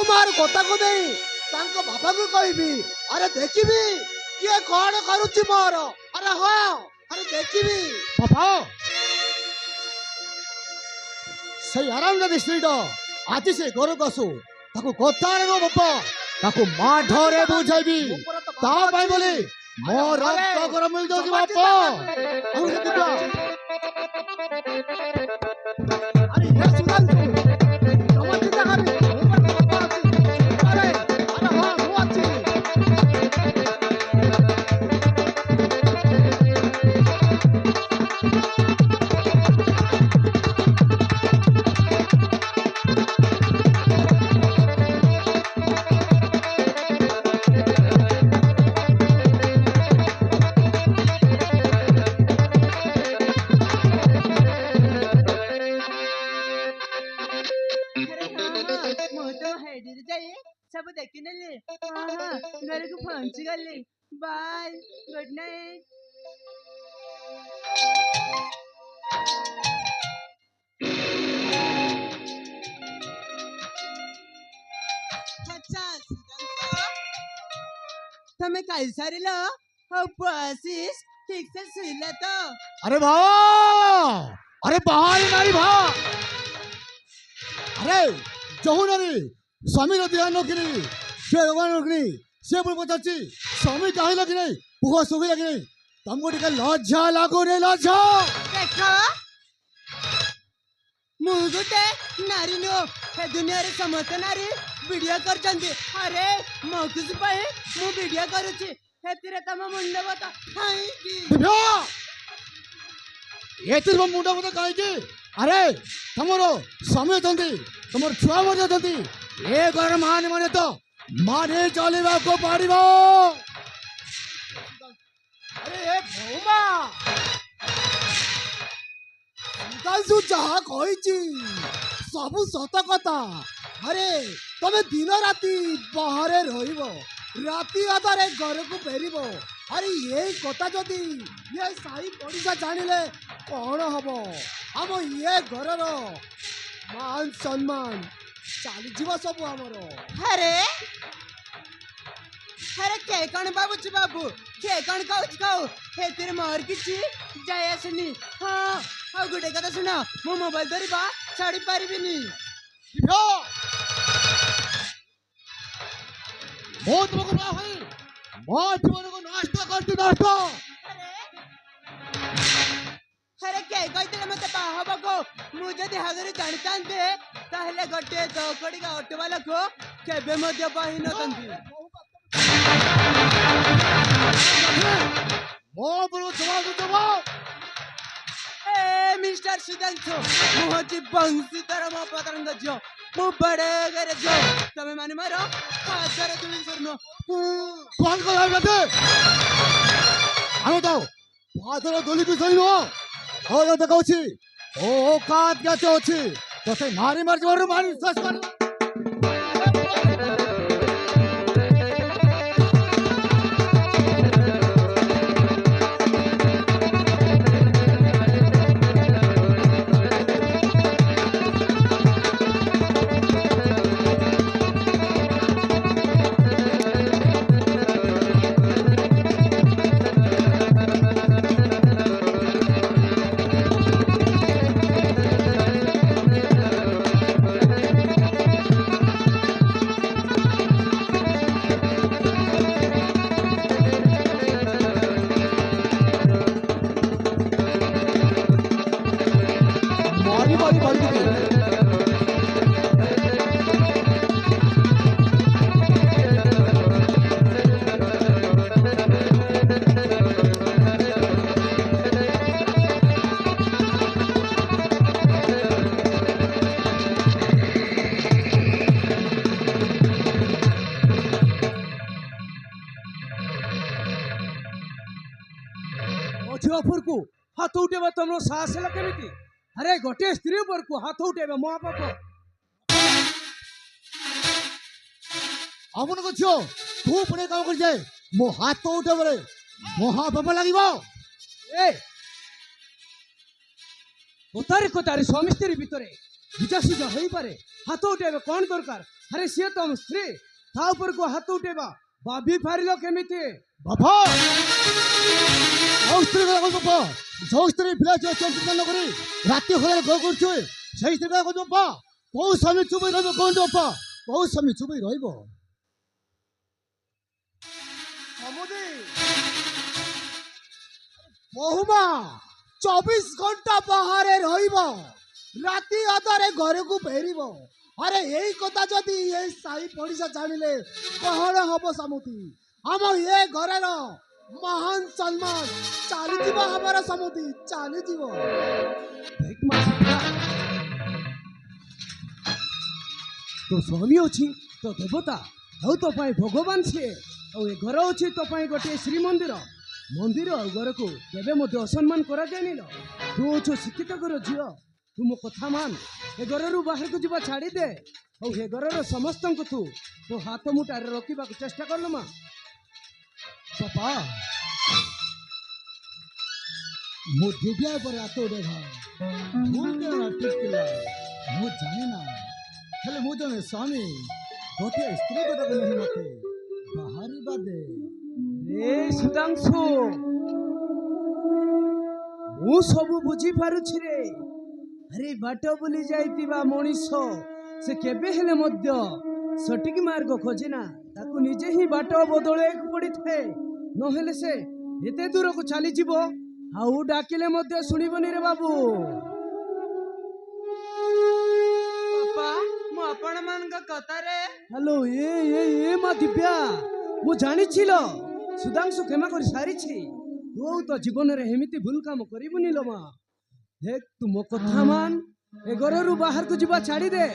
मार कोता को दे तांको बाबा को कहबी अरे देखिबी किए कौन करूची मोर अरे हाँ अरे देखिबी बाबा से आराम दे स्त्रीटा आती से घर को आसु ताको कथा रे बाबा ताको माठरे बुझाइबी ता भाई बोले मो रक्त गरम मिल जाउची बाबा और के दिबा अरे हे सुदांशु तम चिंता करे ऊपर तो बाबा अछि अरे अरे हाँ वो अछि सब देखी ले घर को पहुंच गए बाय गुड नाइट तुम्हें कैसा रे लो बसिस ठीक से सुइला तो अरे भा अरे बाहर नारी भा अरे जहु नारी स्वामी रो ध्यान नकरी से भगवान नकरी से बोल पचाची स्वामी काहे लगी नहीं पुआ सुगी लगी नहीं तुमको टिका लज्जा लागो रे लज्जा देखो मुगुटे नारी नो हे दुनिया रे समस्त नारी वीडियो कर चंदी अरे मौकुस पाए मु वीडियो करूची हेतिरे तम मुंड बता हाई की एतिर मुंडा बता काहे की अरे तमरो स्वामी चंदी तमर छुआ मर चंदी ए घर माने तो माने चलेबा को पारिबो अरे ए भौमा सुदांशु जहा कहिची सबु सत कथा अरे तमे दिन राती बाहरे रहिबो राती आधारे घर को फेरिबो अरे ये कथा जदी ये साई पड़िसा जानिले कौन हबो हम ये घरर मान सम्मान चाली जीव सब हमरो अरे अरे के कण बाबू ची बाबू के कण कहू हेतिरे मोर किछि जाय आसनी हां आ गुडे कथा सुना मो मोबाइल धरिबा छाड़ी पारिबिनी बहुत तुमको बड़ा है बहुत जीवन को नाश्ता करती नाश्ता अरे के कहते मत बाहब को मुझे हगरी जानते ताहले गोटे दौकड़ी का ऑटो वाला को केबे मध्य पाहि न तंती मो बरो जवाब ए मिस्टर सुदांशु मुहजी बंसी तरह मो पतरंग जो मु बड़े करे जो तमे माने मारो हाजर तुली सरनो कौन को आइ जाते आनो तो फादर दोली भी सही हो और देखो छी ओ काट गया तो छी तो से मारी मार जोर मारी सस कर झिओपुर को हाथ उठेबा तुमरो साहस है केमिति अरे गोटे स्त्री पर को हाथ उठेबा मो बाप अपन को छो तू पुणे काम कर जाए मो हाथ तो उठे बरे मोहा बाप लागिबो ए कोतारे कोतारे स्वामी स्त्री भितरे बुझा सुझा होई पारे हाथ उठेबा कोन दरकार ଆରେ ସିଏ ତମ ସ୍ତ୍ରୀ ତା ଉପରକୁ ହାତ ଉଠେଇବା ଭାବି ପାରିଲ କେମିତି? ବାପା ଯୋଉ ସ୍ତ୍ରୀ କଥା କହୁଛୁ ବାପା, ଯୋଉ ସ୍ତ୍ରୀ ପିଲା ଛୁଆ ଚିନ୍ତା ନ କରି ରାତି ହଳରେ ଗୋ କରୁଛୁ ସେଇ ସ୍ତ୍ରୀ କଥା କହୁଛୁ ବାପା। କୋଉ ସ୍ୱାମୀ ଚୁପ ହେଇ ରହିବ କୁହନ୍ତୁ ବାପା, କୋଉ ସ୍ୱାମୀ ଚୁପ ହେଇ ରହିବ? ସମୁଦି ବହୁମା 24 ଘଣ୍ଟା ବାହାରେ ରହିବ, ରାତି ଅଧରେ ଘରକୁ ଫେରିବ। ଆରେ ଏଇ କଥା ଯଦି ଏ ସାହି ପଡ଼ିଶା ଜାଣିଲେ କଣ ହବ ସମୁଦି? ଆମ ଏ ଘରର ମହାନ ସମ୍ମାନ ଚାଲିଯିବ, ଆମର ସମୁଦି ଚାଲିଯିବ। ଦେଖ ମା ସୀତା, ତୋ ସ୍ୱାମୀ ଅଛି ତୋ ଦେବତା ଆଉ ତୋ ପାଇଁ ଭଗବାନ ସିଏ। ଆଉ ଏ ଘର ଅଛି ତୋ ପାଇଁ ଗୋଟିଏ ଶ୍ରୀମନ୍ଦିର। ମନ୍ଦିର ଆଉ ଘରକୁ କେବେ ମଧ୍ୟ ଅସମ୍ମାନ କରାଯାଏନି। ତୁ ଅଛୁ ଶିକ୍ଷିତ ଘର ଝିଅ, ତୁ ମୋ କଥା ମାନ। ଏ ଘରରୁ ବାହାରକୁ ଯିବା ଛାଡ଼ିଦେ। ଆଉ ଏ ଘରର ସମସ୍ତଙ୍କୁ ତୁ ତୋ ହାତ ମୁଠାରେ ରଖିବାକୁ ଚେଷ୍ଟା କଲୁ ମା। ବାପା ମୁଁ ଦିବ୍ୟା ଉପରେ ହାତ ଉଠେଇବା ଭୁଲ କେନ ନା ଠିକ ଥିଲା ମୁଁ ଜାଣେ ନା, ହେଲେ ମୁଁ ଜଣେ ସ୍ୱାମୀ, ଗୋଟିଏ ସ୍ତ୍ରୀ କଥା ନାହିଁ ମତେ ବାହାରିବା ଦେ। ଏ ସୁଧାଂଶୁ, ମୁଁ ସବୁ ବୁଝିପାରୁଛି ରେ। ଆରେ ବାଟ ବୁଲି ଯାଇଥିବା ମଣିଷ ସେ କେବେ ହେଲେ ମଧ୍ୟ ସଠିକ ମାର୍ଗ ଖୋଜେ ନା, ତାକୁ ନିଜେ ହିଁ ବାଟ ବଦଳେଇବାକୁ ପଡିଥାଏ। ନହେଲେ ସେ ଏତେ ଦୂରକୁ ଚାଲିଯିବ ଆଉ ଡାକିଲେ ମଧ୍ୟ ଶୁଣିବନି ରେ ବାବୁ। ବାପା ମୁଁ ଆପଣ ମାନଙ୍କ କଥାରେ ହ୍ୟାଲୋ ଏ ମା ଦିବ୍ୟା, ମୁଁ ଜାଣିছিল ସୁଧାଂଶୁ କ୍ଷମା କରି ସାରିଛି। ତୁ ଆଉ ତ ଜୀବନରେ ଏମିତି ଭୁଲ କାମ କରିବୁନି ଲୋ ମା। ଦେଖ ତୁ ମୋ କଥା ମାନ, ଏ ଘରରୁ ବାହାରକୁ ଯିବା ଛାଡ଼ିଦେ।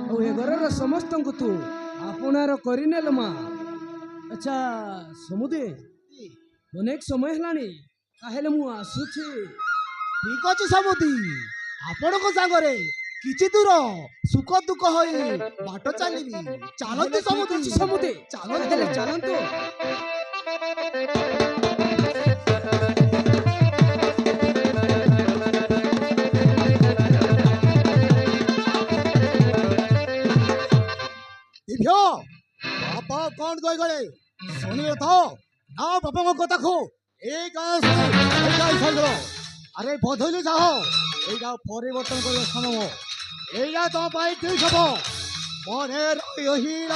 ଆଉ ଏ ଘରର ସମସ୍ତଙ୍କୁ ତୁ ଆପଣାର କରିନେଲ ମା। ଆଚ୍ଛା ସମୁଦି, ଅନେକ ସମୟ ହେଲାଣି, ତାହେଲେ ମୁଁ ଆସୁଛି। ଠିକ ଅଛି ସମୁଦି, ଆପଣଙ୍କ ସାଙ୍ଗରେ କିଛି ଦୂର ସୁଖ ଦୁଃଖ ହୋଇ ବାଟ ଚାଲିବି। ଚାଲନ୍ତୁ ତାହେଲେ ଠିକ ସମୁଦି, ଅଛି ସମୁଦି, ଚାଲନ୍ତୁ। ତାହେଲେ ଚାଲନ୍ତୁ। ଦିବ୍ୟ ବାପା କଣ କହିଗଲେ ଶୁଣିଲେ ତ? ନା ବାପାଙ୍କ କଥାକୁ ଏଇ ଗାଁ ଶୁଣି ଏଇ ଗାଁ ଛାଡ଼ିଦେଲ। ଆରେ ବଦଳି ଯାଅ, ଏଇଟା ପରିବର୍ତ୍ତନ କରିବା ସ୍ଥାନ, ଏଇଟା ତମ ପାଇଁ ଠିକ ହବ, ମନେ ରହିଲ।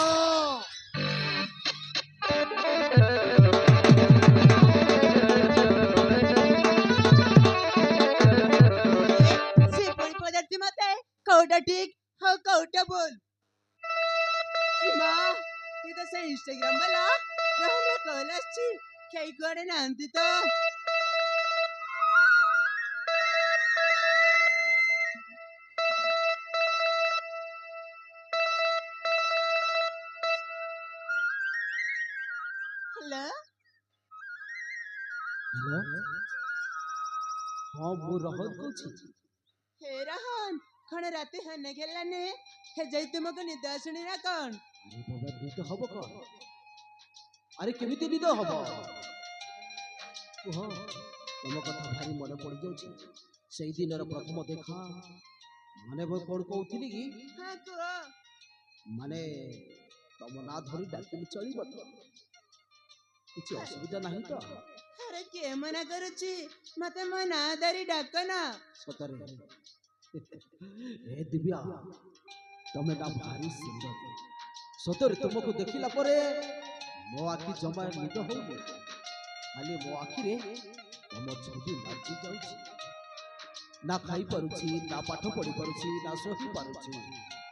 ସେ ପୁଣି ପଚାରୁଛି ମତେ କୋଉଟା ଠିକ ଆଉ କୋଉଟା ଭୁଲ। ମା ଏ ତ ସେ ଇନଷ୍ଟାଗ୍ରାମ ବାଲା ରହନା କଲ୍ ଆସିଛି, କେହି କୁଆଡେ ନାହାନ୍ତି ତ। ହ୍ୟାଲୋ ହ୍ୟାଲୋ, ହଁ ମୁଁ ରୋହନ କହୁଛି। ହେ ରହନ, କଣ ରାତି ହନେ ଗଲାନି? ହେ ଯାଇ ତୁମକୁ ନିଦ ଆସୁନି ନା କଣ? ଆରେ ବାବା ନିଦ ହବ କଣ? ଆରେ କେମିତି ନିଦ ହବ? କୁହ, ତମ କଥା ଭାରି ମନେ ପଡ଼ିଯାଉଛି। ସେଇ ଦିନର ପ୍ରଥମ ଦେଖା, ମାନେ ମୁଁ କଣ କହୁଥିଲି କି, ହଁ କୁହ। ମାନେ ତମ ନାଁ ଧରି ଡାକିଲି ଚଳିବ ତ? କିଛି ଅସୁବିଧା ନାହିଁ ତ? ଆରେ କିଏ ମନା କରୁଛି? ମତେ ମୋ ନାଁ ଧରି ଡାକ ନା। ସତରେ ଏ ଦିବ୍ୟା, ତମେ ନା ଭାରି ସୁନ୍ଦର। ସତରେ ତୁମକୁ ଦେଖିଲା ପରେ ମୋ ଆଖି ଜମା ନିଦ ହଉନି, ଖାଲି ମୋ ଆଖିରେ ତମ ଛବି ନାଚି ଯାଉଛି। ନା ଖାଇପାରୁଛି, ନା ପାଠ ପଢି ପାରୁଛି, ନା ଶୋଇ ପାରୁଛି,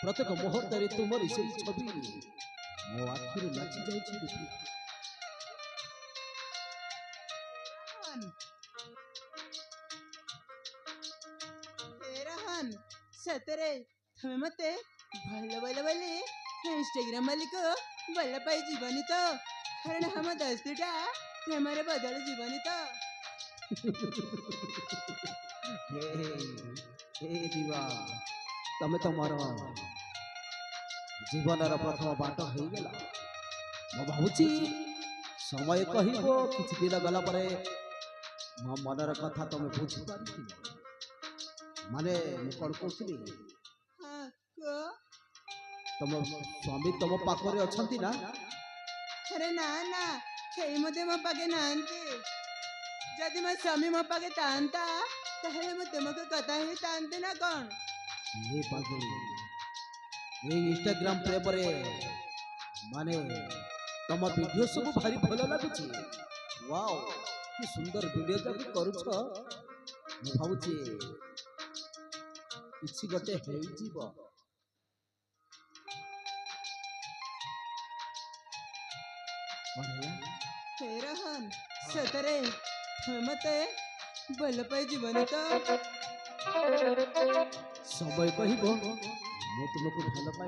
ପ୍ରତ୍ୟେକ ମୁହୂର୍ତ୍ତରେ ତୁମରି ସେଇ ଛବି ମୋ ଆଖିରେ ନାଚି ଯାଉଛି। ଦିବ୍ୟା ହେ ରହନ, ସତରେ ତମେ ମତେ ଭଲ ଭଲ ବୋଲି ଇନଷ୍ଟାଗ୍ରାମ ମାଲିକ ଭଲ ପାଇ ଯିବନି ତ? କାରଣ ଆମ ଦୋସ୍ତିଟା ପ୍ରେମରେ ବଦଳି ଯିବନି ତ? ହେ ଦିବା, ତମେ ତ ମୋର ଜୀବନର ପ୍ରଥମ ବାଟ ହେଇଗଲା। ମୁଁ ଭାବୁଛି ସମୟ କହିବ, କିଛି ଦିନ ଗଲା ପରେ ମୋ ମନର କଥା ତମେ ବୁଝିପାରିଥିବ। ମାନେ ମୁଁ କଣ କହୁଥିଲି, ହଁ କୁହ। ତମ ସ୍ୱାମୀ ତମ ପାଖରେ ଅଛନ୍ତି ନା? अरे ना ना खेई मते मो पाके नांती जदि मो स्वामी मो पाके तांता ताहले मो तुमको कथा ही तांते ना कौन ये पागल ये इंस्टाग्राम पे परे माने तम वीडियो सब भारी भलो लागुची वाओ कि सुंदर वीडियो जब करूछ मैं भाବୁची किछि गटे हेई जीव हे रहन सतरे मते भल पाई जीवन तो समय कहिबो मैं तुमको भल पाई